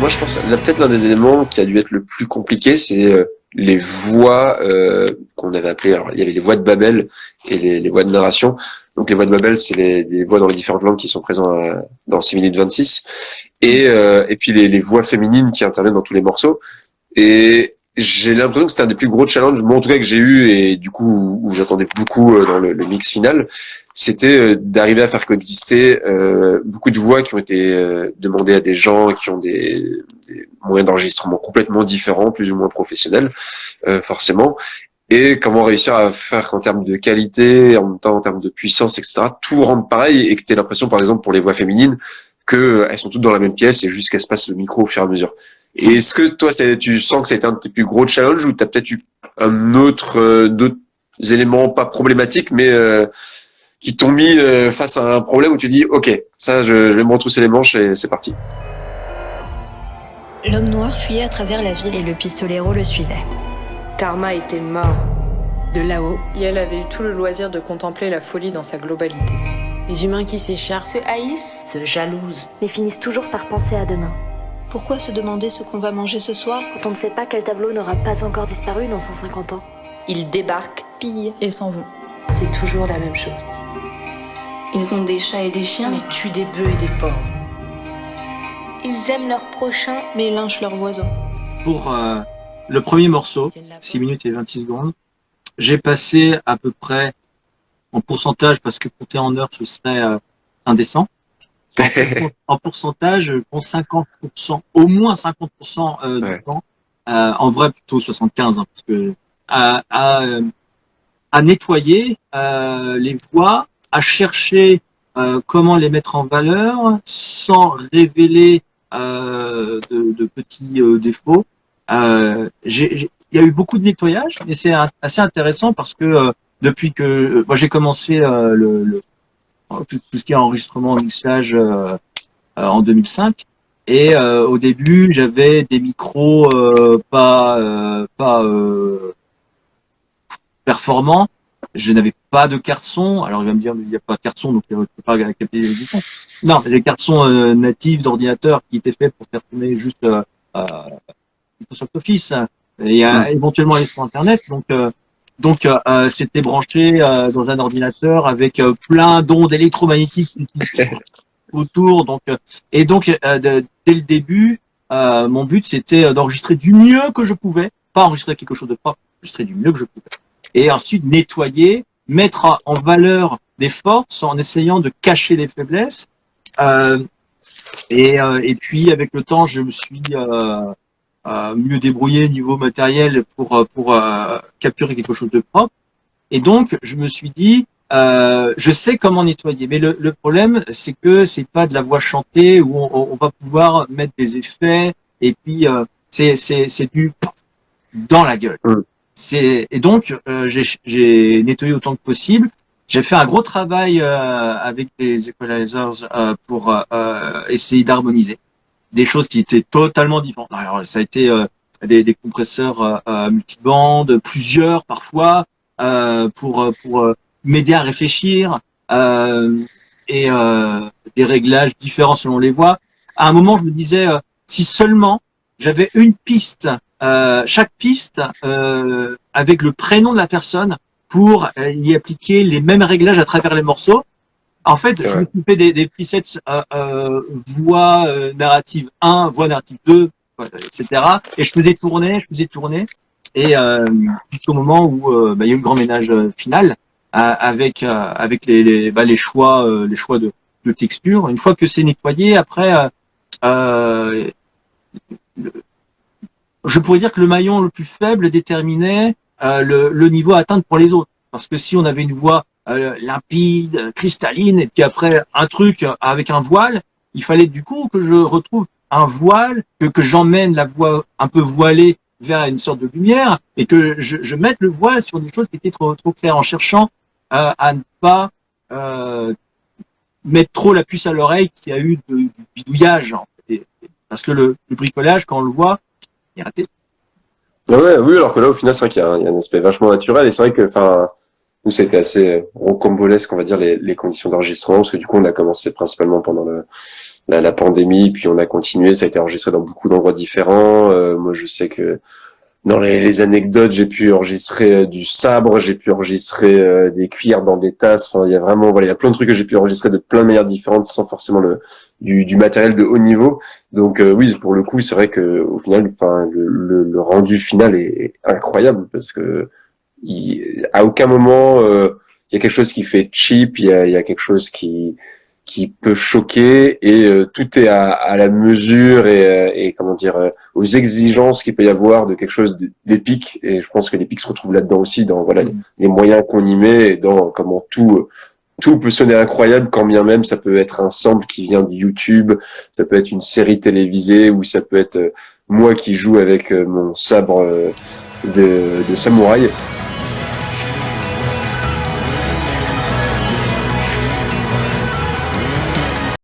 moi je pense là peut-être l'un des éléments qui a dû être le plus compliqué, c'est les voix qu'on avait appelées. Alors, il y avait les voix de Babel et les voix de narration. Donc les voix de Babel, c'est les voix dans les différentes langues qui sont présentes dans 6 minutes 26. Et puis les voix féminines qui interviennent dans tous les morceaux. Et j'ai l'impression que c'était un des plus gros challenges, moi en tout cas que j'ai eu, et du coup où j'attendais beaucoup dans le mix final, c'était d'arriver à faire coexister beaucoup de voix qui ont été demandées à des gens qui ont des moyens d'enregistrement complètement différents, plus ou moins professionnels, forcément. Et comment réussir à faire qu'en termes de qualité, en même temps en termes de puissance, etc., tout rentre pareil, et que tu aies l'impression, par exemple, pour les voix féminines, que elles sont toutes dans la même pièce et juste qu'elles se passent le micro au fur et à mesure. Et est-ce que toi, tu sens que ça a été un de tes plus gros challenges, ou t'as peut-être eu d'autres éléments pas problématiques, mais qui t'ont mis face à un problème où tu dis, ok, ça, je vais me retrousser les manches et c'est parti. L'homme noir fuyait à travers la ville et le pistolero le suivait. Karma était mort. De là-haut, et elle avait eu tout le loisir de contempler la folie dans sa globalité. Les humains qui s'écharpent, Se haïssent, se jalousent, mais finissent toujours par penser à demain. Pourquoi se demander ce qu'on va manger ce soir? Quand on ne sait pas quel tableau n'aura pas encore disparu dans 150 ans. ils débarquent, Pillent et s'en vont. c'est toujours la même chose. ils ont des chats et des chiens, Mais tuent des bœufs et des porcs. Ils aiment leur prochain. mais lynchent leurs voisins. Pour le premier morceau, 6 minutes et 26 secondes, j'ai passé à peu près en pourcentage, parce que compter en heures, ce serait indécent. En pourcentage, je pense 50%, au moins 50% du temps. En vrai, plutôt 75, hein, parce que à nettoyer les voix, à chercher comment les mettre en valeur sans révéler de petits défauts. Il y a eu beaucoup de nettoyage, mais c'est assez intéressant parce que depuis que moi j'ai commencé tout ce qui est enregistrement, mixage en 2005, et au début j'avais des micros pas performants. Je n'avais pas de carte son. Alors il va me dire, il n'y a pas de carte son, donc il ne peut pas capter les sons. Non, des cartes son natives d'ordinateur qui étaient faites pour faire tourner juste Microsoft Office et éventuellement aller sur Internet. Donc c'était branché dans un ordinateur avec plein d'ondes électromagnétiques autour. Dès le début, mon but c'était d'enregistrer du mieux que je pouvais, pas enregistrer quelque chose de propre, enregistrer du mieux que je pouvais. Et ensuite nettoyer, mettre en valeur des forces en essayant de cacher les faiblesses. Et puis avec le temps, je me suis mieux débrouillé niveau matériel pour capturer quelque chose de propre. Et donc je me suis dit, je sais comment nettoyer, mais le problème c'est que c'est pas de la voix chantée où on va pouvoir mettre des effets et puis c'est du dans la gueule. Et donc j'ai nettoyé autant que possible. J'ai fait un gros travail avec des equalizers pour essayer d'harmoniser des choses qui étaient totalement différentes. Alors, ça a été des compresseurs multibandes, plusieurs parfois, pour m'aider à réfléchir, et des réglages différents selon les voix. À un moment, je me disais, si seulement j'avais une piste, chaque piste avec le prénom de la personne pour y appliquer les mêmes réglages à travers les morceaux. En fait, je m'occupais des presets voix narrative 1, voix narrative 2, etc. Et je faisais tourner, et jusqu'au moment où il y a eu le grand ménage final avec les choix de texture. Une fois que c'est nettoyé, après, je pourrais dire que le maillon le plus faible déterminait le niveau à atteindre pour les autres. Parce que si on avait une voix limpide, cristalline, et puis après un truc avec un voile, il fallait du coup que je retrouve un voile, que j'emmène la voix un peu voilée vers une sorte de lumière, et que je mette le voile sur des choses qui étaient trop claires, en cherchant à ne pas mettre trop la puce à l'oreille qui a eu du bidouillage. Parce que le bricolage, quand on le voit, il est raté. Ouais, oui, alors que là, au final, c'est vrai qu'il y a un aspect vachement naturel, et c'est vrai que, enfin, Nous, ça a été assez rocambolesque, on va dire, les conditions d'enregistrement, parce que du coup, on a commencé principalement pendant la pandémie, puis on a continué, ça a été enregistré dans beaucoup d'endroits différents. Moi, je sais que dans les anecdotes, j'ai pu enregistrer du sabre, j'ai pu enregistrer des cuirs dans des tasses. Enfin, il y a vraiment, voilà, il y a plein de trucs que j'ai pu enregistrer de plein de manières différentes, sans forcément du matériel de haut niveau. Donc oui, pour le coup, c'est vrai que au final, enfin, le rendu final est incroyable parce que à aucun moment il y a quelque chose qui fait cheap, il y a quelque chose qui peut choquer et tout est à la mesure et comment dire aux exigences qu'il peut y avoir de quelque chose d'épique, et je pense que l'épique se retrouve là-dedans aussi dans voilà les moyens qu'on y met et dans comment tout peut sonner incroyable, quand bien même ça peut être un sample qui vient de YouTube, ça peut être une série télévisée, ou ça peut être moi qui joue avec mon sabre de samouraï.